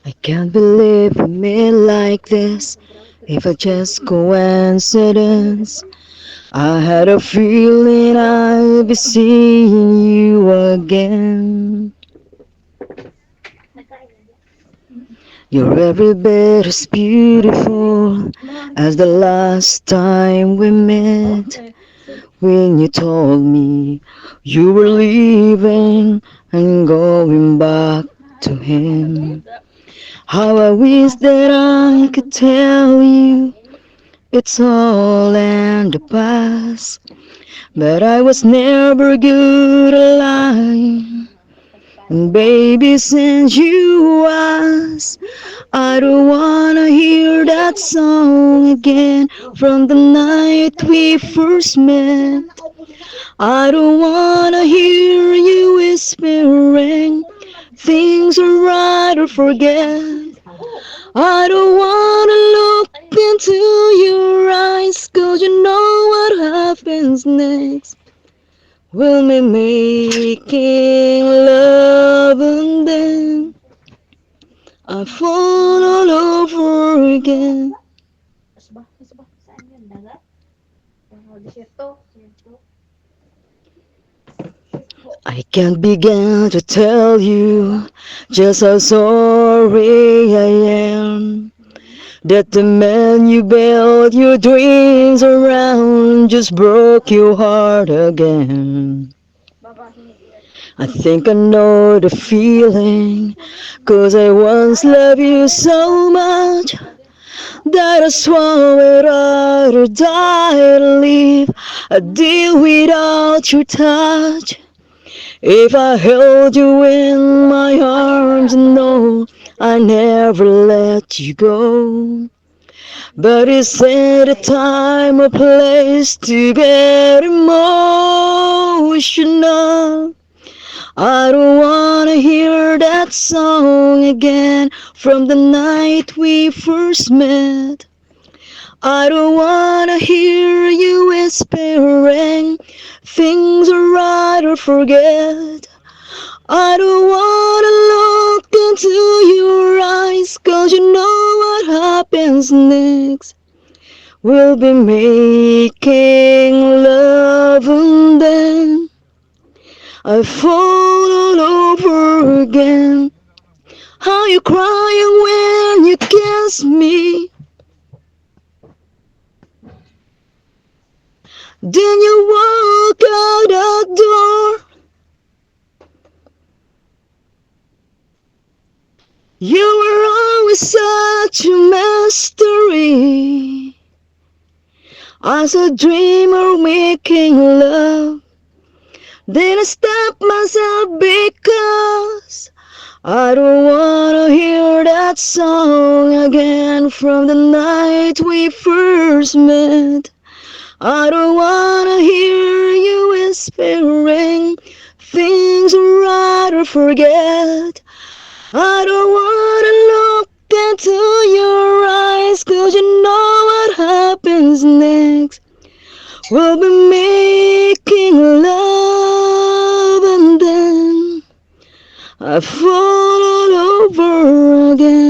I can't believe we met like this. If I just coincidence, I had a feeling I'd be seeing you again. You're every bit as beautiful as the last time we met. When you told me you were leaving and going back to him. How I wish that I could tell you it's all in the past. But I was never good at lying. And baby, since you asked, I don't wanna hear that song again from the night we first met. I don't wanna hear you whispering things are right or forget. I don't wanna look into your eyes, 'cause you know what happens next. We'll be making love and then I fall all over again. I can't begin to tell you just how sorry I am that the man you built your dreams around just broke your heart again. I think I know the feeling, 'cause I once loved you so much that I swore I'd or die to leave a deal without your touch. If I held you in my arms, no, I never let you go. But it's at a time or place to get emotional. I don't wanna hear that song again from the night we first met. I don't wanna hear you whispering things are right or forget. I don't wanna look into your eyes, 'cause you know what happens next. We'll be making love and then I fall all over again. How you crying when you kiss me? Then you walk out the door. You were always such a mystery. As a dreamer making love, then I stopped myself because I don't wanna hear that song again from the night we first met. I don't wanna hear you whispering things are right or forget. I don't wanna look into your eyes, 'cause you know what happens next. We'll be making love and then I fall all over again.